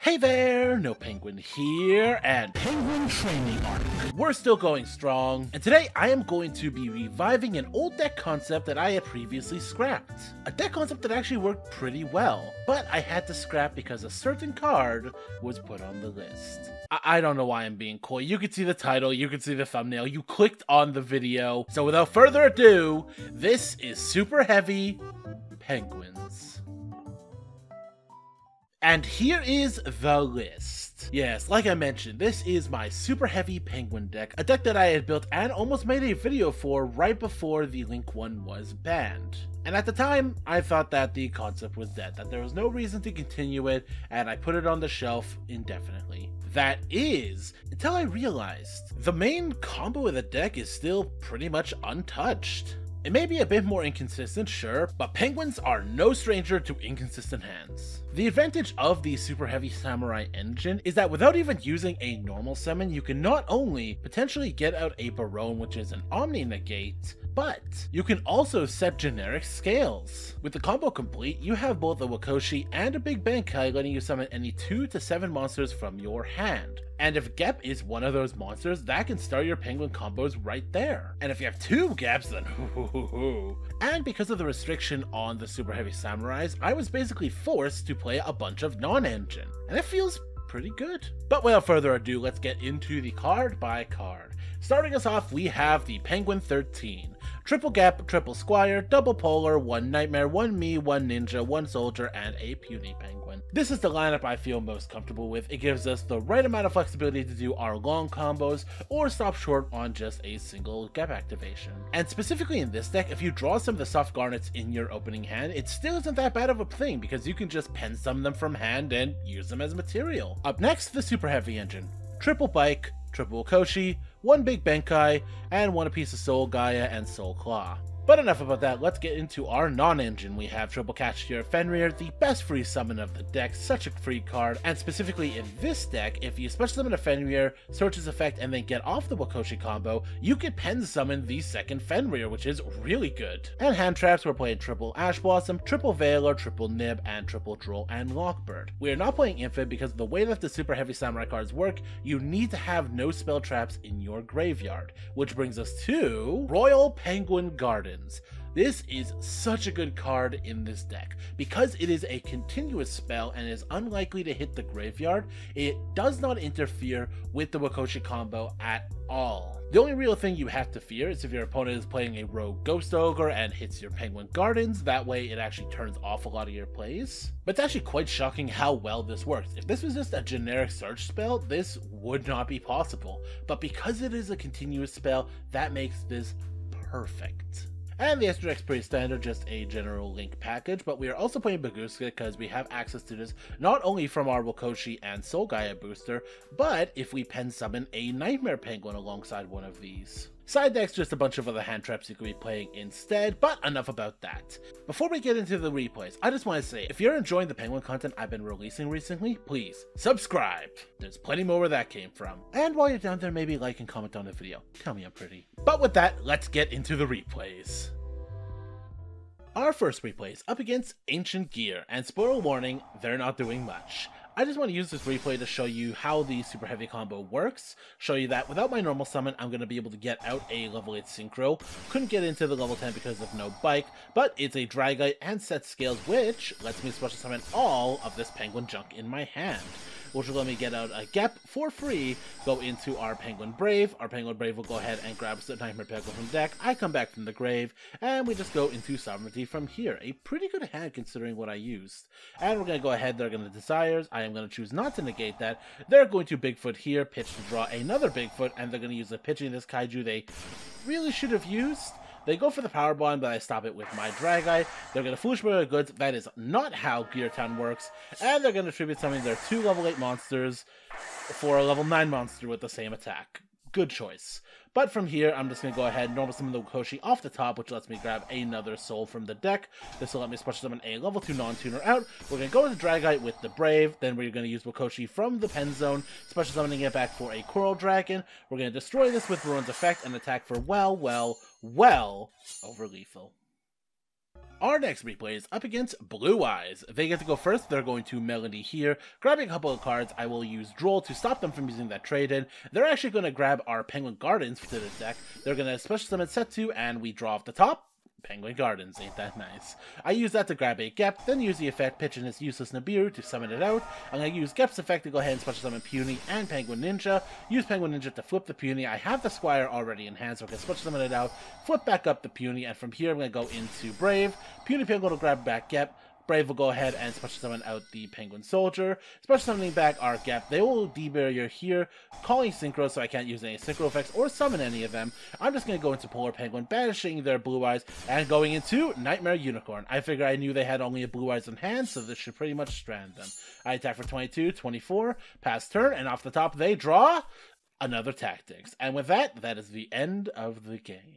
Hey there, No Penguin here, and Penguin Training Arc. We're still going strong, and today I am going to be reviving an old deck concept that I had previously scrapped. A deck concept that actually worked pretty well, but I had to scrap because a certain card was put on the list. I don't know why I'm being coy. You can see the title, you can see the thumbnail, you clicked on the video. So without further ado, this is Super Heavy Penguins. And here is the list. Yes, like I mentioned, this is my Super Heavy Penguin deck, a deck that I had built and almost made a video for right before the Link one was banned. And at the time, I thought that the concept was dead, that there was no reason to continue it, and I put it on the shelf indefinitely. That is, until I realized the main combo of the deck is still pretty much untouched. It may be a bit more inconsistent, sure, but Penguins are no stranger to inconsistent hands. The advantage of the Super Heavy Samurai engine is that without even using a normal summon, you can not only potentially get out a Barone, which is an Omni Negate, but you can also set generic scales. With the combo complete, you have both a Wakoshi and a Big Bankai letting you summon any 2 to 7 monsters from your hand. And if Gep is one of those monsters, that can start your Penguin combos right there. And if you have 2 Geps, then hoo. And because of the restriction on the Super Heavy Samurais, I was basically forced to play a bunch of non-engine. And it feels pretty good. But without further ado, let's get into the card by card. Starting us off, we have the Penguin 13. Triple Gap, Triple Squire, Double Polar, 1 Nightmare, 1 Me, 1 Ninja, 1 Soldier, and a Puny Penguin. This is the lineup I feel most comfortable with. It gives us the right amount of flexibility to do our long combos, or stop short on just a single Gap activation. And specifically in this deck, if you draw some of the soft garnets in your opening hand, it still isn't that bad of a thing, because you can just pen summon them from hand and use them as material. Up next, the Super Heavy engine. Triple Bike, Triple Wakoshi, 1 Big Bankai, and 1 piece of Soul Gaia and Soul Claw. But enough about that, let's get into our non-engine. We have Triple Cashier Fenrir, the best free summon of the deck, such a free card, and specifically in this deck, if you special summon a Fenrir, search his effect, and then get off the Wakoshi combo, you can pen summon the second Fenrir, which is really good. And hand traps, we're playing Triple Ash Blossom, Triple Veiler, Triple Nib, and Triple Droll and Lockbird. We are not playing Infinite because of the way that the Super Heavy Samurai cards work, you need to have no spell traps in your graveyard, which brings us to Royal Penguin Garden. This is such a good card in this deck. Because it is a continuous spell and is unlikely to hit the graveyard, it does not interfere with the Wakoshi combo at all. The only real thing you have to fear is if your opponent is playing a rogue Ghost Ogre and hits your Penguin Gardens. That way it actually turns off a lot of your plays. But it's actually quite shocking how well this works. If this was just a generic search spell, this would not be possible. But because it is a continuous spell, that makes this perfect. And the extra deck's pretty standard, just a general Link package, but we are also playing Bagooska because we have access to this not only from our Wakoshi and Soul Gaia booster, but if we pen summon a Nightmare Penguin alongside one of these. Side deck's just a bunch of other hand traps you could be playing instead, but enough about that. Before we get into the replays, I just want to say, if you're enjoying the Penguin content I've been releasing recently, please subscribe. There's plenty more where that came from. And while you're down there, maybe like and comment on the video. Tell me I'm pretty. But with that, let's get into the replays. Our first replay is up against Ancient Gear, and spoiler warning, they're not doing much. I just want to use this replay to show you how the Super Heavy combo works, show you that without my normal summon, I'm going to be able to get out a level 8 Synchro. Couldn't get into the level 10 because of no bike, but it's a Dragite and set scales, which lets me special summon all of this Penguin junk in my hand, which will let me get out a Gep for free, go into our Penguin Brave. Our Penguin Brave will go ahead and grab the Nightmare Penguin from deck. I come back from the grave, and we just go into Sovereignty from here. A pretty good hand considering what I used. And we're going to go ahead, they're going to Desires. I am going to choose not to negate that. They're going to Bigfoot here, pitch to draw another Bigfoot, and they're going to use the pitching this Kaiju they really should have used. They go for the Power Bond, but I stop it with my Dragite. They're going to Foolish Burger Goods. That is not how Gear Town works. And they're going to tribute summon their 2 level 8 monsters for a level 9 monster with the same attack. Good choice. But from here, I'm just going to go ahead and normal summon the Wakoshi off the top, which lets me grab another soul from the deck. This will let me special summon a level 2 non-tuner out. We're going to go with the Dragite with the Brave. Then we're going to use Wakoshi from the Pen Zone, special summoning it back for a Coral Dragon. We're going to destroy this with Barone's effect and attack for well over lethal. Our next replay is up against Blue Eyes. They get to go first. They're going to Melody here, grabbing a couple of cards. I will use Droll to stop them from using that trade-in. They're actually going to grab our Penguin Gardens to the deck. They're going to special summon set 2, and we draw off the top. Penguin Gardens, ain't that nice. I use that to grab a Gep, then use the effect Pitch in his useless Nibiru to summon it out. I'm going to use Gep's effect to go ahead and special summon Puny and Penguin Ninja. Use Penguin Ninja to flip the Puny. I have the Squire already in hand, so I can special summon it out, flip back up the Puny, and from here I'm going to go into Brave. Puny Penguin will grab back Gep. Brave will go ahead and special summon out the Penguin Soldier. Special summoning back our Gep. They will D-barrier here, calling Synchro, so I can't use any Synchro effects or summon any of them. I'm just going to go into Polar Penguin, banishing their Blue Eyes, and going into Nightmare Unicorn. I figure I knew they had only a Blue Eyes in hand, so this should pretty much strand them. I attack for 22, 24, pass turn, and off the top they draw another Tactics. And with that, that is the end of the game.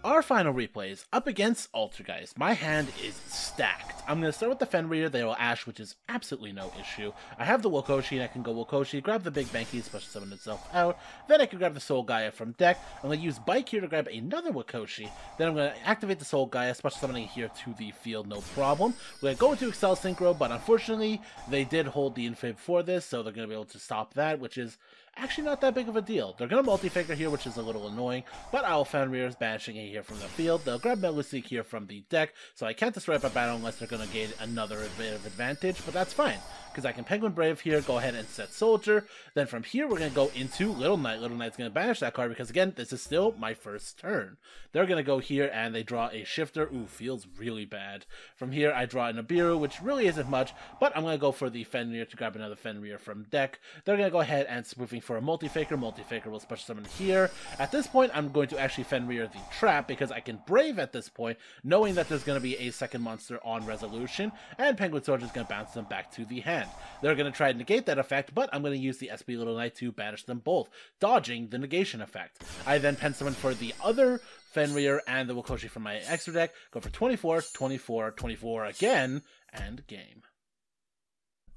Our final replay is up against Altergeist. My hand is stacked. I'm going to start with the Fenrir. They will Ash, which is absolutely no issue. I have the Wakoshi, and I can go Wakoshi, grab the Big Banky, special summon itself out. Then I can grab the Soul Gaia from deck. I'm going to use Bike here to grab another Wakoshi. Then I'm going to activate the Soul Gaia, special summoning here to the field, no problem. We're going to go into Excel Synchro, but unfortunately, they did hold the Infib for this, so they're going to be able to stop that, which is actually not that big of a deal. They're going to multi-figure here, which is a little annoying, but I'll Fenrir is banishing it here from the field. They'll grab Meluseek here from the deck, so I can't destroy it by battle unless they're going to gain another bit of advantage, but that's fine, because I can Penguin Brave here, go ahead and set Soldier. Then from here, we're going to go into Little Knight. Little Knight's going to banish that card, because again, this is still my first turn. They're going to go here, and they draw a Shifter. Ooh, feels really bad. From here, I draw a Nibiru, which really isn't much, but I'm going to go for the Fenrir to grab another Fenrir from deck. They're going to go ahead and spoofing for a Multi-Faker. Multi-Faker will special summon here. At this point, I'm going to actually Fenrir the Trap, because I can Brave at this point, knowing that there's going to be a second monster on resolution, and Penguin Soldier is going to bounce them back to the hand. They're going to try to negate that effect, but I'm going to use the SP Little Knight to banish them both, dodging the negation effect. I then pen summon for the other Fenrir and the Wakoshi from my extra deck, go for 24, 24, 24 again, and game.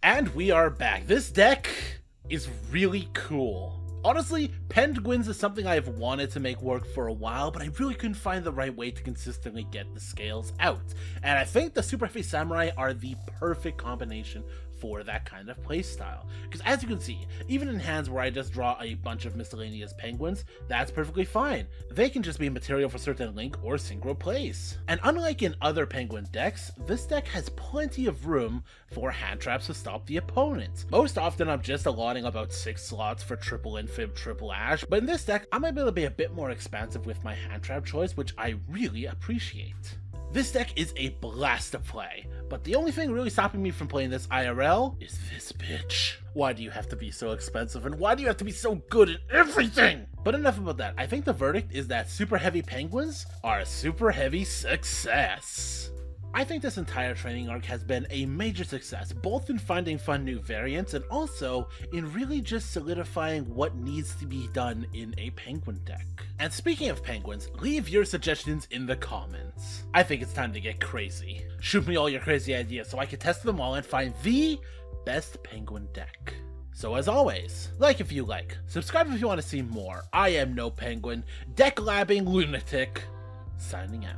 And we are back. This deck is really cool. Honestly, Penguins is something I've wanted to make work for a while, but I really couldn't find the right way to consistently get the scales out. And I think the Super Heavy Samurai are the perfect combination for that kind of playstyle. Because as you can see, even in hands where I just draw a bunch of miscellaneous penguins, that's perfectly fine. They can just be material for certain Link or Synchro plays. And unlike in other penguin decks, this deck has plenty of room for hand traps to stop the opponent. Most often I'm just allotting about 6 slots for triple Infib, triple Ash, but in this deck I'm able to be a bit more expansive with my hand trap choice, which I really appreciate. This deck is a blast to play, but the only thing really stopping me from playing this IRL is this bitch. Why do you have to be so expensive, and why do you have to be so good at everything? But enough about that. I think the verdict is that Super Heavy Penguins are a super heavy success. I think this entire training arc has been a major success, both in finding fun new variants and also in really just solidifying what needs to be done in a penguin deck. And speaking of penguins, leave your suggestions in the comments. I think it's time to get crazy. Shoot me all your crazy ideas so I can test them all and find the best penguin deck. So as always, like if you like, subscribe if you want to see more. I am No Penguin, deck labbing lunatic, signing out.